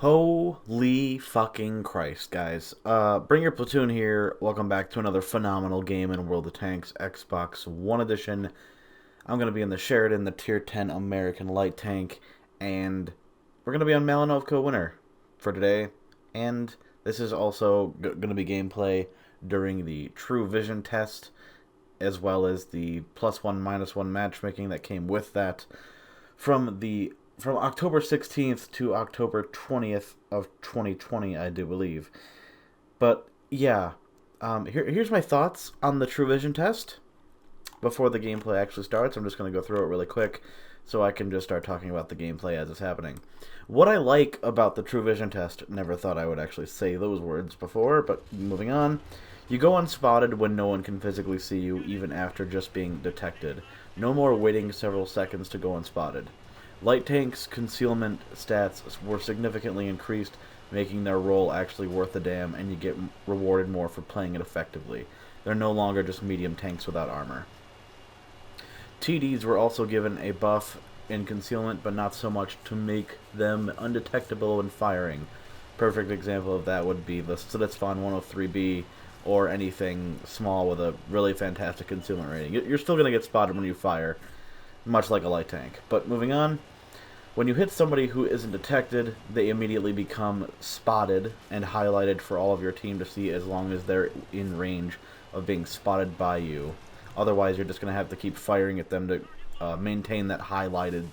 Holy fucking Christ, guys. Bring your platoon here. Welcome back to another phenomenal game in World of Tanks Xbox One Edition. I'm going to be in the Sheridan, the Tier 10 American Light Tank, and we're going to be on Malinovka Winter for today. And this is also going to be gameplay during the True Vision test, as well as the +1, -1 matchmaking that came with that from October 16th to October 20th of 2020, I do believe. But yeah, here's my thoughts on the True Vision test. Before the gameplay actually starts, I'm just going to go through it really quick so I can just start talking about the gameplay as it's happening. What I like about the True Vision test, never thought I would actually say those words before, but moving on. You go unspotted when no one can physically see you, even after just being detected. No more waiting several seconds to go unspotted. Light tanks' concealment stats were significantly increased, making their role actually worth a damn, and you get rewarded more for playing it effectively. They're no longer just medium tanks without armor. TDs were also given a buff in concealment, but not so much to make them undetectable when firing. Perfect example of that would be the Slitspawn 103B, or anything small with a really fantastic concealment rating. You're still going to get spotted when you fire, much like a light tank. But moving on, when you hit somebody who isn't detected, they immediately become spotted and highlighted for all of your team to see as long as they're in range of being spotted by you. Otherwise, you're just going to have to keep firing at them to maintain that highlighted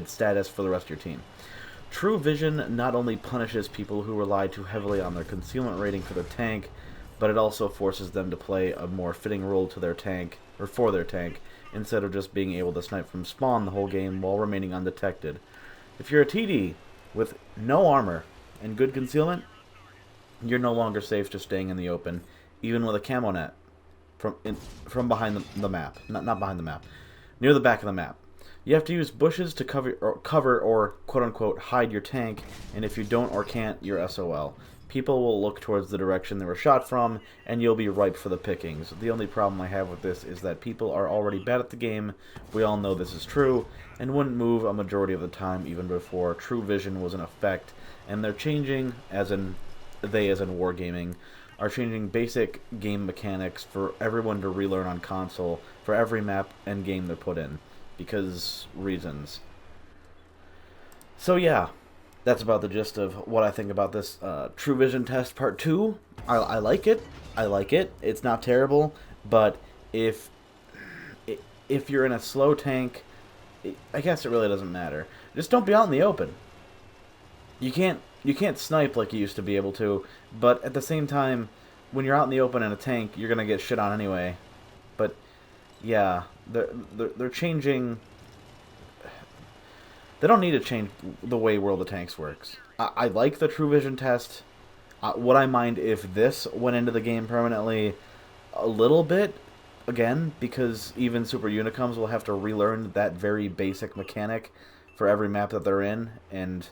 status for the rest of your team. True Vision not only punishes people who rely too heavily on their concealment rating for their tank, but it also forces them to play a more fitting role to their tank, or for their tank, instead of just being able to snipe from spawn the whole game while remaining undetected. If you're a TD with no armor and good concealment, you're no longer safe just staying in the open, even with a camo net from behind the map. Not behind the map, near the back of the map. You have to use bushes to cover or quote-unquote hide your tank, and if you don't or can't, you're SOL. People will look towards the direction they were shot from, and you'll be ripe for the pickings. The only problem I have with this is that people are already bad at the game, we all know this is true, and wouldn't move a majority of the time even before True Vision was in effect, and they're changing, as in Wargaming, are changing basic game mechanics for everyone to relearn on console for every map and game they're put in. Because reasons. So yeah, that's about the gist of what I think about this True Vision test part 2. I like it. I like it. It's not terrible, but if you're in a slow tank, I guess it really doesn't matter. Just don't be out in the open. You can't snipe like you used to be able to, but at the same time, when you're out in the open in a tank, you're gonna get shit on anyway. But yeah, they're changing. They don't need to change the way World of Tanks works. I like the True Vision test. Would I mind if this went into the game permanently? A little bit, again, because even Super Unicums will have to relearn that very basic mechanic for every map that they're in, and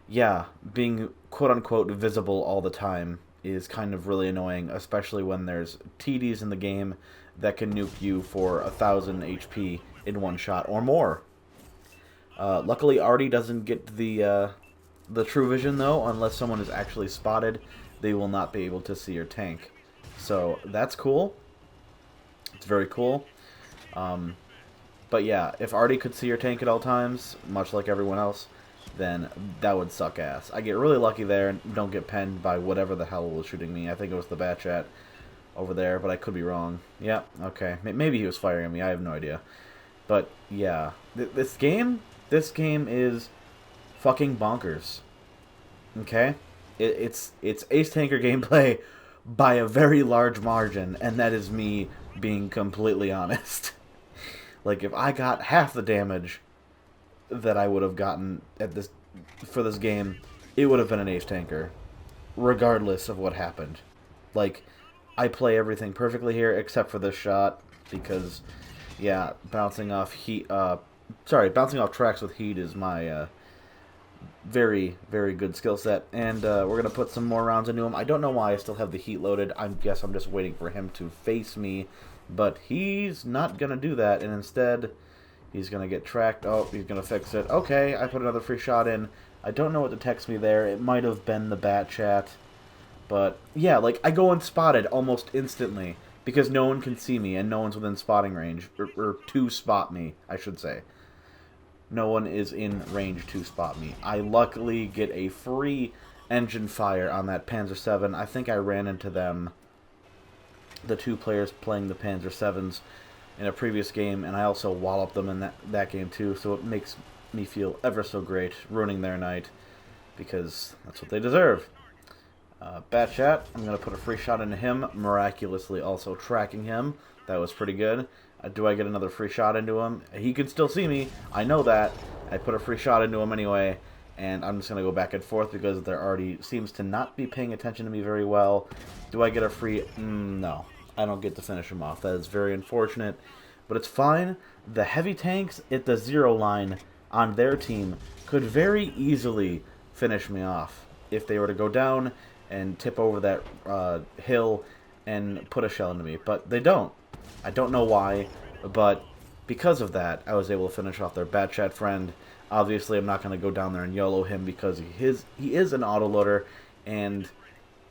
yeah, being quote-unquote visible all the time is kind of really annoying, especially when there's TDs in the game that can nuke you for 1,000 HP in one shot or more. Luckily, Artie doesn't get the True Vision, though. Unless someone is actually spotted, they will not be able to see your tank. So that's cool. It's very cool. But yeah, if Artie could see your tank at all times, much like everyone else, then that would suck ass. I get really lucky there and don't get penned by whatever the hell was shooting me. I think it was the Batchat over there, but I could be wrong. Yeah, okay. Maybe he was firing at me. I have no idea. But yeah, this game is fucking bonkers. Okay? It's Ace Tanker gameplay by a very large margin, and that is me being completely honest. Like, if I got half the damage that I would have gotten for this game, it would have been an Ace Tanker, regardless of what happened. Like, I play everything perfectly here except for this shot, because yeah, bouncing off tracks with heat is my very, very good skill set, and we're gonna put some more rounds into him. I don't know why I still have the heat loaded. I guess I'm just waiting for him to face me, but he's not gonna do that, and instead He's going to get tracked. Oh, he's going to fix it. Okay, I put another free shot in. I don't know what to text me there. It might have been the bat chat. But, yeah, like, I go unspotted almost instantly because no one can see me and no one's within spotting range. Or to spot me, I should say. No one is in range to spot me. I luckily get a free engine fire on that Panzer 7. I think I ran into them, the two players playing the Panzer 7s, in a previous game, and I also walloped them in that game too, so it makes me feel ever so great, ruining their night, because that's what they deserve. Bat chat, I'm going to put a free shot into him, miraculously also tracking him. That was pretty good. Do I get another free shot into him? He can still see me. I know that. I put a free shot into him anyway, and I'm just going to go back and forth because there already seems to not be paying attention to me very well. Do I get a free... no. I don't get to finish him off. That is very unfortunate, but it's fine. The heavy tanks at the 0 line on their team could very easily finish me off if they were to go down and tip over that hill and put a shell into me, but they don't. I don't know why, but because of that, I was able to finish off their bat chat friend. Obviously, I'm not going to go down there and YOLO him because he is an autoloader, and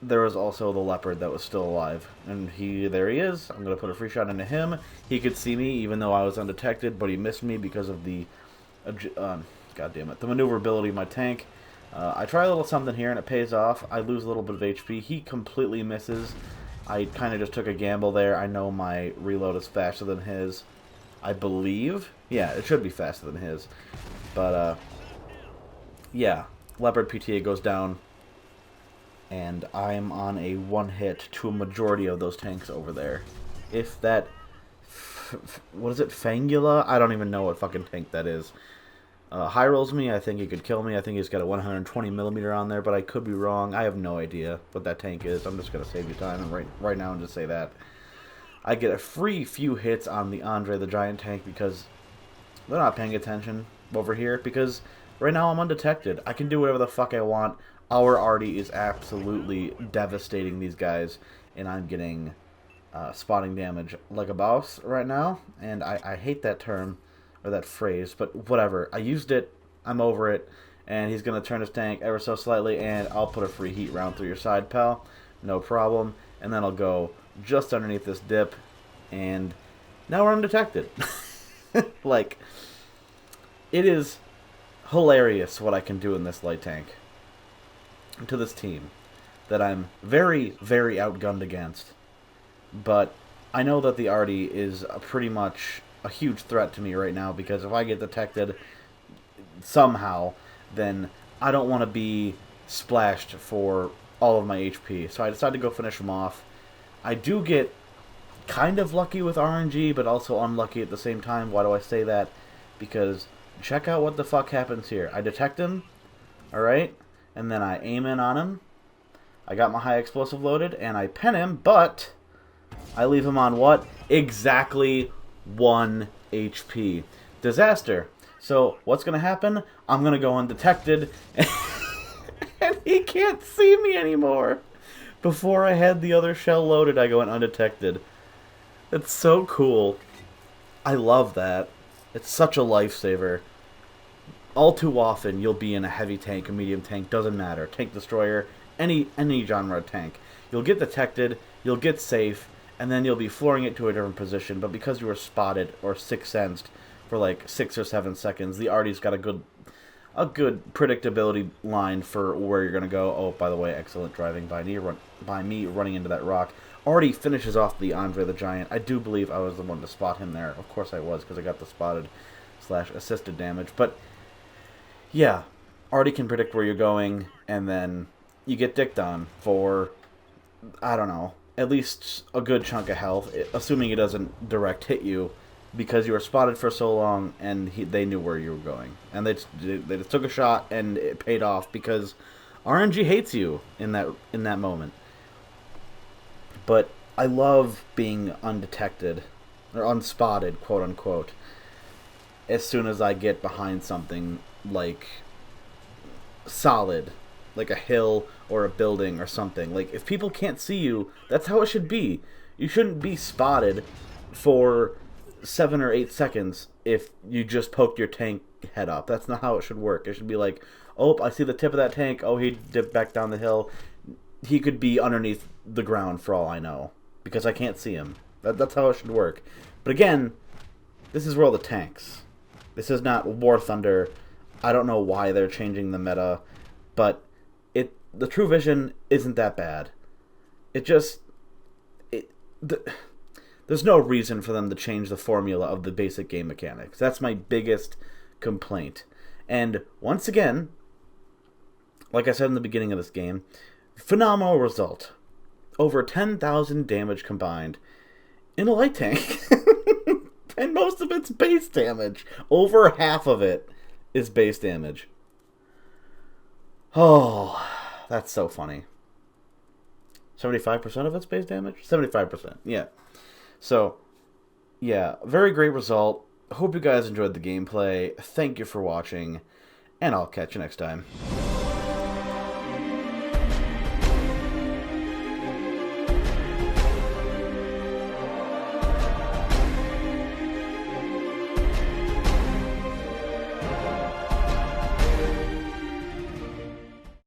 there was also the leopard that was still alive. And there he is. I'm going to put a free shot into him. He could see me even though I was undetected, but he missed me because of the, God damn it, the maneuverability of my tank. I try a little something here and it pays off. I lose a little bit of HP. He completely misses. I kind of just took a gamble there. I know my reload is faster than his, I believe. Yeah, it should be faster than his. But, yeah. Leopard PTA goes down. And I'm on a one-hit to a majority of those tanks over there. If that... what is it? Fangula? I don't even know what fucking tank that is. High rolls me. I think he could kill me. I think he's got a 120mm on there, but I could be wrong. I have no idea what that tank is. I'm just going to save you time and right now and just say that. I get a free few hits on the Andre the Giant tank because they're not paying attention over here, because right now I'm undetected. I can do whatever the fuck I want. Our arty is absolutely devastating these guys, and I'm getting spotting damage like a boss right now, and I hate that term, or that phrase, but whatever. I used it, I'm over it, and he's going to turn his tank ever so slightly, and I'll put a free heat round through your side, pal. No problem. And then I'll go just underneath this dip, and now we're undetected. Like, it is hilarious what I can do in this light tank to this team that I'm very, very outgunned against. But I know that the arty is pretty much a huge threat to me right now, because if I get detected somehow, then I don't want to be splashed for all of my HP. So I decided to go finish him off. I do get kind of lucky with RNG, but also unlucky at the same time. Why do I say that? Because check out what the fuck happens here. I detect him, alright, and then I aim in on him. I got my high explosive loaded, and I pin him, but I leave him on what? Exactly 1 HP. Disaster. So what's going to happen? I'm going to go undetected, and he can't see me anymore. Before I had the other shell loaded, I go in undetected. It's so cool. I love that. It's such a lifesaver. All too often, you'll be in a heavy tank, a medium tank, doesn't matter. Tank destroyer, any genre tank. You'll get detected, you'll get safe, and then you'll be flooring it to a different position. But because you were spotted or sixth sensed for like 6 or 7 seconds, the arty's got a good predictability line for where you're gonna go. Oh, by the way, excellent driving by me running into that rock. Arty finishes off the Andre the Giant. I do believe I was the one to spot him there. Of course I was, because I got the spotted / assisted damage. But yeah, Arty can predict where you're going, and then you get dicked on for, I don't know, at least a good chunk of health, assuming he doesn't direct hit you, because you were spotted for so long, and they knew where you were going. And they just took a shot, and it paid off, because RNG hates you in that moment. But I love being undetected, or unspotted, quote unquote, as soon as I get behind something like solid, like a hill or a building or something. Like, if people can't see you, that's how it should be. You shouldn't be spotted for 7 or 8 seconds if you just poked your tank head up. That's not how it should work. It should be like, oh, I see the tip of that tank. Oh, he dipped back down the hill. He could be underneath the ground for all I know because I can't see him. That's how it should work. But again, this is World of Tanks. This is not War Thunder. I don't know why they're changing the meta, but the True Vision isn't that bad. There's no reason for them to change the formula of the basic game mechanics. That's my biggest complaint. And once again, like I said in the beginning of this game, phenomenal result. Over 10,000 damage combined in a light tank. And most of it's base damage. Over half of it is base damage. Oh, that's so funny. 75% of it's base damage? 75%, yeah. So, yeah, very great result. Hope you guys enjoyed the gameplay. Thank you for watching, and I'll catch you next time.